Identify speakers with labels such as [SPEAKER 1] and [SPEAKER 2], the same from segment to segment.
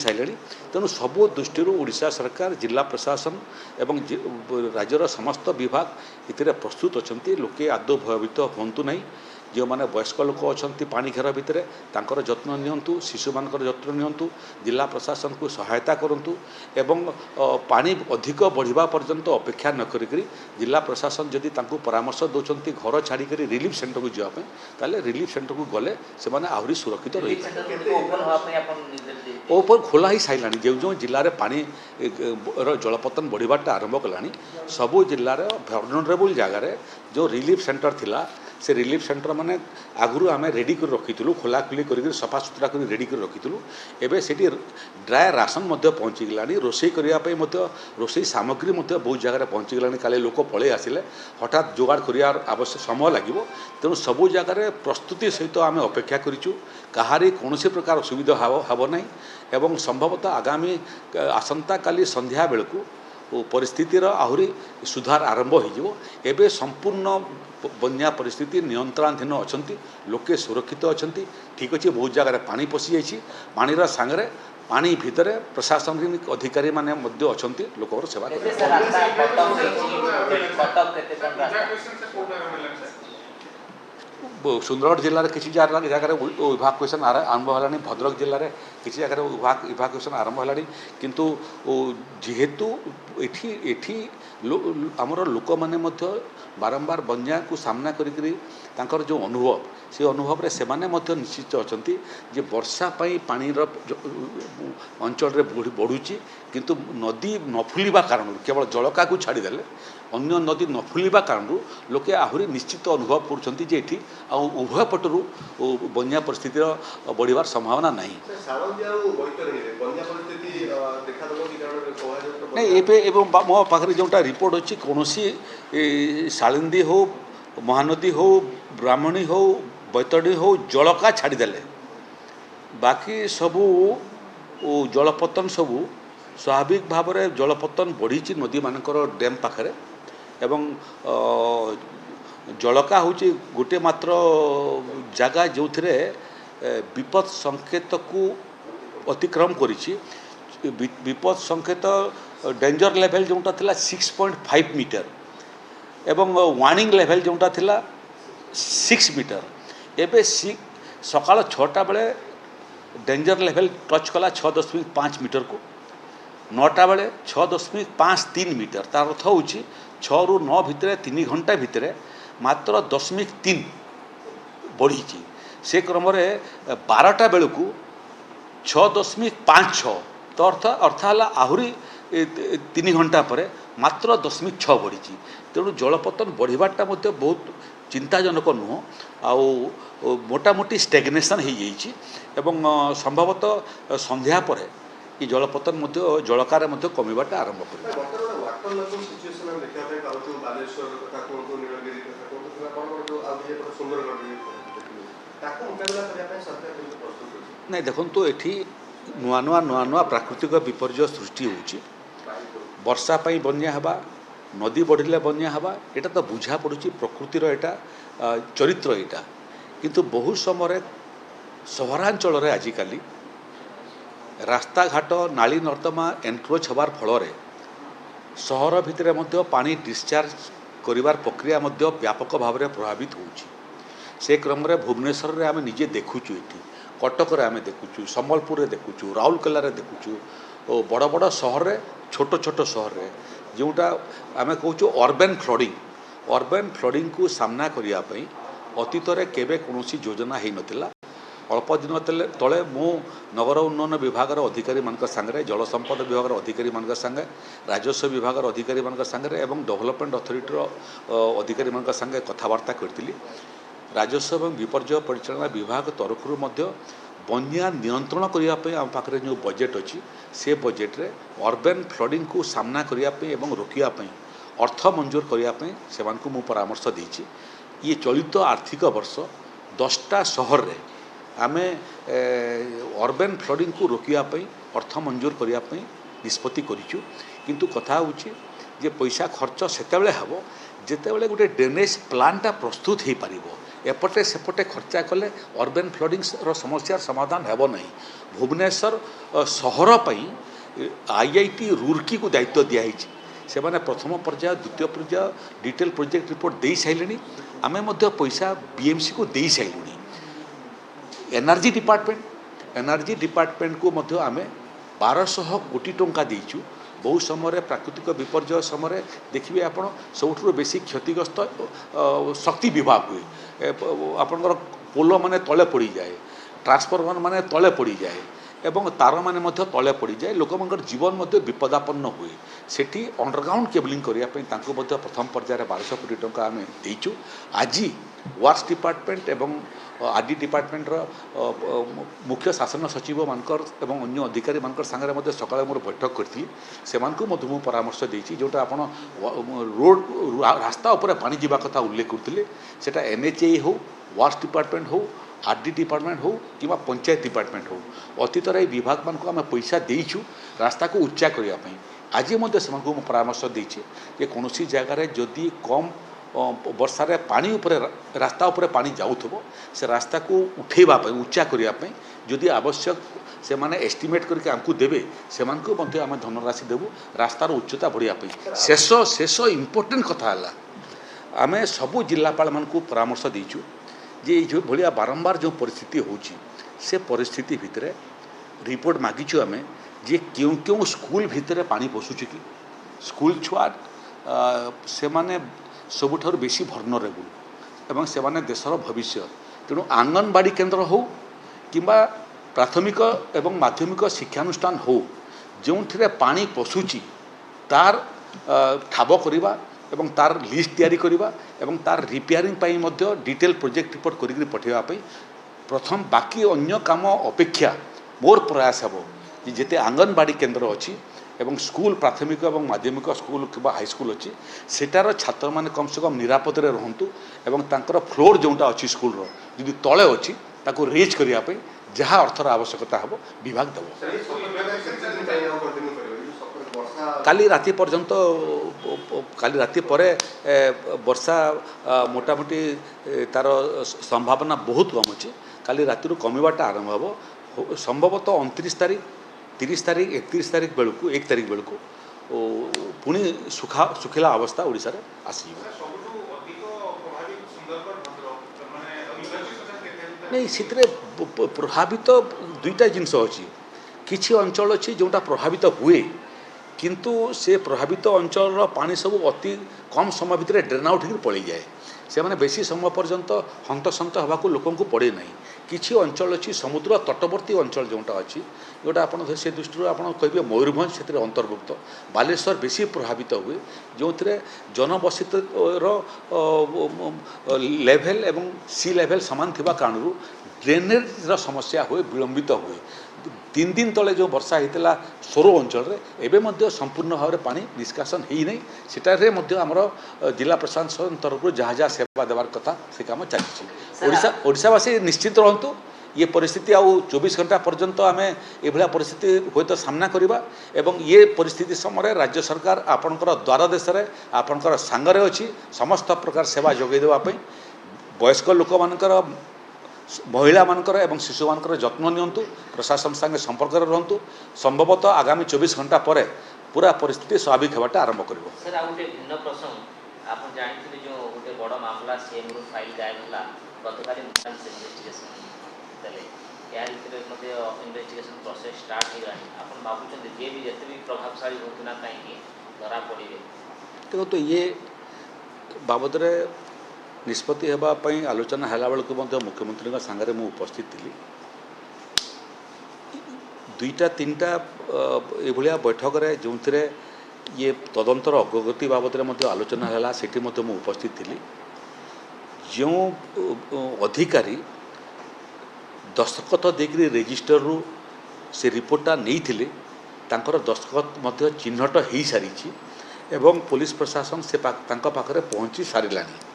[SPEAKER 1] सारे तेणु सबू दृष्टि ओडिशा सरकार जिला प्रशासन एवं राज्यर समस्त विभाग इतने प्रस्तुत अच्छा लोके आदौ भयभीत हूँ ना जो मैंने वयस्क लोक अच्छा पानी घेर भितर तांकर जत्न नियंतु शिशु मान जत्न नियंतु जिला प्रशासन को सहायता करंतु एवं पानी अधिक बढ़िबा पर्यंत अपेक्षा न करी जिला प्रशासन जदि तांको परामर्श दौरान घर छाड़ी रिलीफ सेंटर को जावाई ताले रिलीफ सेंटर को गले से माने आहरी सुरक्षित रही ओपर खोला ही सारा जो जो जिले में पानी जलपतन बढ़ाटा आरंभ कला सबू जिले भलनरेबल जगार जो रिलीफ सेंटर थिला से रिलीफ सेंटर माने आगु आम रेडी कर रखीलु खोलाखोली कर सफा सुतरा कर रेडी कर रखीलु एवं से ड्राए राशन पहुँची गलानी रोषे करने रोषे सामग्री बहुत जगह पहुँची गलानी काले लोक पलि आसिले हठात जोगाड़ कर आवश्यक समय लगे तेणु सबू जगार प्रस्तुति सहित आम अपेक्षा करूँ कहारी कौन प्रकार असुविधा हम ना एवं संभवतः आगामी आसंता काली संध्या बेलू परिस्थितिर आहरी सुधार आरंभ हो संपूर्ण बन्या परिस्थिति नियंत्रणाधीन अच्छा लोके सुरक्षित अच्छा ठीक अच्छे बहुत जगह पानी पशि जाइए पानीर सांगरे पानी भितर प्रशासनिक अधिकारी माने अच्छा लोक सेवा सुंदरगढ़ जिले में किसी जगह इभाकुएसन आरंभ है भद्रक जिले में किसी जगह इभाकुएसन आरंभ है किंतु जेहेतु एठी आमर लोक मैंने बारंबार बन्या को सामना कर जो अनुभव से अनुभव से माने निश्चित अच्छा जे वर्षा पानी अंचल बढ़ुची किंतु नदी न फुलवा कारण केवल जलका को छाड़देले अन्य नदी न फुलवा कारण लोके आहरी निश्चित अनुभव कर उभय पटर बन्या परिस्थितिर बढ़िबार संभावना नहीं मो पाखे जोटा रिपोर्ट अच्छी कौन सालिंदी हो महानदी हो ब्राह्मणी हो बैतडी हो जलका छाड़देले बाकी सबू जलपतन सबू स्वाभाविक भाव में जलपतन बढ़ी नदी मानकर डैम पाखे एवं जलका हूँ गोटे मात्र जगह जो थे विपद संकेत को अतिक्रम करिछि विपद संकेत डेंजर लेवल जोटा थिला 6.5 मीटर एवं वार्निंग लेवल जोटा थिला 6 मीटर एबे सकाल 6टा बेले डेंजर लेवल टच कला 6.5 मीटर को 9टा बेले 6.53 मीटर तार अर्थ हूँ 6 ରୁ 9 भितर 3 घंटा भितर मात्र 10.3 बढ़ी से क्रम 12टा बेलू 6.56 तो अर्थ है आहरी 3 घंटा पर मात्र 10.6 बढ़ी तेणु जलपतन बढ़ाटा बहुत चिंताजनक नुह आउ मोटामोटी स्टेग्नेशन हो जाइए एवं संभवतः संध्या पर ये जलपतन जलकार कमिबाटा आरंभ कर नहीं देखो तो ये नुआ नुआ प्राकृतिक विपर्य सृष्टि होची वर्षा पाई बन्या हवा नदी बढ़िले बन्या हवा एटा तो बुझा पड़ुची प्रकृतिर एटा चरित्र एटा किंतु बहुत समय सहरांचल आजिकाली रास्ता घाट नाली नर्दमा एनक्रोच हबार फल सहर भितर पानी डिस्चार्ज करिवार प्रक्रिया व्यापक भाव में प्रभावित होची से क्रम भुवनेश्वर में आम निजे देखुचु ये कटक आम देखुचु सम्बलपुर देखुचु राउरकेला देखुचु बड़ बड़ सहर छोट छोट सहर जोटा आम कहूँ अर्बन फ्लडिंग को सामना करने अतीत केवे कौन योजना हो नाला अल्प दिन तले मु नगर उन्नयन विभाग अधिकारी मान सांगे जल संपद विभाग अधिकारी मान सांगे राजस्व विभाग अधिकारी मान सांगे एवं डेवलपमेंट अथॉरिटी अधिकारी मान सांगे कथबार्ता करी राजस्व एवं विपर्य परिचालना विभाग तरफ बन्या नियंत्रण करने आम पाखे जो बजेट अच्छी से बजेट रे अर्बन फ्लडिंग को सामना करने एवं रोकने अर्थ मंजूर करने से मु परामर्श देछि ये चलित आर्थिक वर्ष 10टा सहर रे आमे अर्बन फ्लडिंग को रोकने अर्थ मंजूर करने निष्पत्ति करिछु किंतु कथा होछि जे पैसा खर्च सेतेबेले हबो जेतेबेले गोटे ड्रेनेज प्लानटा प्रस्तुत हो पारिबो एपटे सेपटे खर्चा कले अर्बन फ्लडिंग समस्यार समाधान हेब नहीं। भुवनेश्वर सहर आईआईटी रुर्की को दायित्व दिखाई से मैंने प्रथम पर्याय द्वितीय पर्याय डिटेल प्रोजेक्ट रिपोर्ट दे सारे आम पैसा बीएमसी को दे सारे। एनर्जी डिपार्टमेंट को आम 1200 कोटी टंका देचु। बहुत समय प्राकृतिक विपर्यय समय देखिए आप सब बेसी क्षतिग्रस्त शक्ति विभाग हुए। आपंकर पोल माने तले पड़ जाए, ट्रांसफॉर्मर माने तले पड़ जाए एवं तार माने मध्य तले पड़ जाए, लोक जीवन मध्य विपदापन्न हुए। सेठी अंडरग्राउंड केबलिंग करने प्रथम पर्यायर 1200 कोटी टंका आम देचु। आज वर्क्स डिपार्टमेंट एवं आरडी डिपार्टमेंट मुख्य शासन सचिव मानकर एवं अन्य अधिकारी मानकर सांगे सकाଳେ मोर बैठक करी से परामर्श देती जोटा आप रोड रास्ता उपर पानी जावा कथा उल्लेख करते सेटा एनएचए हो, वर्क्स डिपार्टमेंट हो, आरडी डिपार्टमेंट हो कि पंचायत डिपार्टमेंट हो, अतीत विभाग मान आम पैसा देचु रास्ता को उच्चा करने। आज से परामर्श देती कौन जगार जदि कम वर्षारे पानी उपरे रास्ता उपरे पानी जाऊथबो से रास्ता को उठेबा उच्चा करने जदि आवश्यक से माने एस्टिमेट करके आमको देवे से आम धनराशि देवु रास्तार उच्चता बढ़िया। शेष इम्पोर्टेंट कथा है आम सबू जिलापाल मानकु परामर्श देचु जे जो भाया बारंबार जो परिस्थिति होची से परिस्थिति भितर रिपोर्ट मागिचु आम जे क्यों क्यों स्कूल भितर पानी पशुची कि स्कूल छुआ से माने सबुठार बेसी भर्नरेबुल एवं से माने देशर भविष्य। तेणु आंगनबाड़ी केन्द्र हो कि प्राथमिक एवं माध्यमिक शिक्षानुष्ठान हो जो पानी पशुची तार ठाब करवा एवं तार लिस्ट तैयारी करवा एवं तार रिपेयरिंग पाई मध्य डिटेल प्रोजेक्ट रिपोर्ट करिक पठेबा प्रथम बाकी अन्य काम अपेक्षा मोर प्रयास हेबो जेते आंगनबाड़ी केन्द्र अच्छी एवं स्कूल प्राथमिक एवं माध्यमिक स्कूल कि हाईस्कूल अच्छी सेटार छात्र मैंने कम से कम निरापद रहतु एवं तांकर फ्लोर जोटा अच्छी स्कूल जदि तले अच्छी ताको रेज करने जहाँ अर्थर आवश्यकता हम विभाग देव। काली राति पर्यंत काली राति परे वर्षा मोटामोटी तार संभावना बहुत कम अच्छी। काली राति कमिबाटा आरंभ हम संभवतः 29 तारीख 30 तारीख 31 तारीख बेलू 1 तारीख बेलू पुणी सुखिला अवस्था ओडिशा रे आसी नहीं। से प्रभावित दुईटा जिनस अच्छी किसी अंचल अच्छी जोटा प्रभावित हुए किंतु से प्रभावित अंचल पानी सब अति कम समय भितर ड्रेन आउट हो पड़ जाए से मैंने बेसी समय पर्यंत हंतसंत होगा लोक पड़े ना। किसी अंचल अच्छी समुद्र तटवर्ती अंचल जोटा अच्छी जोटा आप से दृष्टि आप कहे मयूरभंज से अंतर्भुक्त बालेश्वर बेसी प्रभावित हुए जो जनबसित लेवल एवं सी लेवल सामान थिबा कारणरू ड्रेनेज समस्या हुए विलंबित हुए। 3 दिन तले जो वर्षा होता सोरो अंचल एवं संपूर्ण भाव में पानी निष्कासन हो नहीं सेटारे आमर जिला प्रशासन तरफ जहाँ जहाँ सेवा देवार कथा से काम चलती। ओडिशावासी निश्चित रहतु ये परिस्थिति आउ 24 घंटा पर्यंत आम ये परिस्थिति हूँ तो सामना करवा एवं ये परिस्थिति समय राज्य सरकार आपणकर द्वार देश में आपणकर सांगरे अच्छी समस्त प्रकार सेवा जोगे देवाई वयस्क लोक मानकर महिला मानकर एवं शिशु मानकर जत्न नियंतु प्रशासन संगे संपर्क रहतु। संभवतः आगामी 24 घंटा पर पूरा परिस्थिति स्वाभाविक होगा आरंभ कर।
[SPEAKER 2] सर आ गोटे भिन्न प्रसंग आप जानते जो गोटे बड़ मामला सीएम रू फाइल दायर होला गतकाली इन्वेस्टिगेशन तले यार भितर इन्वेस्टिगेशन प्रोसेस स्टार्ट हो गलानी आपन भाबुचंदी जे भी जते भी प्रभावशाली होतु ना काहे धरा पड़िबे
[SPEAKER 1] देखो तो ये बाबद रे निष्पत्ति हेबापी आलोचना है बेलू मुख्यमंत्री सांगे मु उपस्थित थी। 2टा 3टा ये बैठक रे जो ये तदंतर अग्रगति बाबद आलोचना है से उपस्थित थी। जो अधिकारी दस्तखत देकरी रेजिस्टर रु से रिपोर्टा नहीं थिले तांकर दस्तखत चिन्हट हो सारी एवं पुलिस प्रशासन से पाखरे पहुँची सारानी।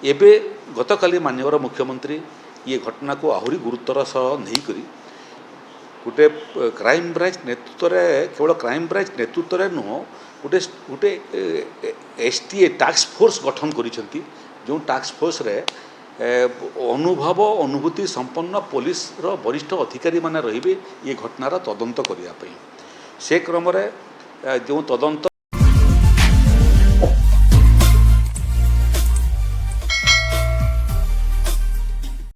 [SPEAKER 1] एबे गतकाली माननीय मुख्यमंत्री ये घटना को आहरी गुरुतर सह नहीं करी गोटे क्राइम ब्रांच नेतृत्व केवल क्राइम ब्रांच नेतृत्व नुह गोटे गोटे एसटीए टास्क फोर्स गठन करिसेंती जो टास्क फोर्स रे अनुभव अनुभूति संपन्न पुलिस वरिष्ठ अधिकारी माने रहिबे ये घटनार तदंत करिया पई से क्रम रे जो तदंत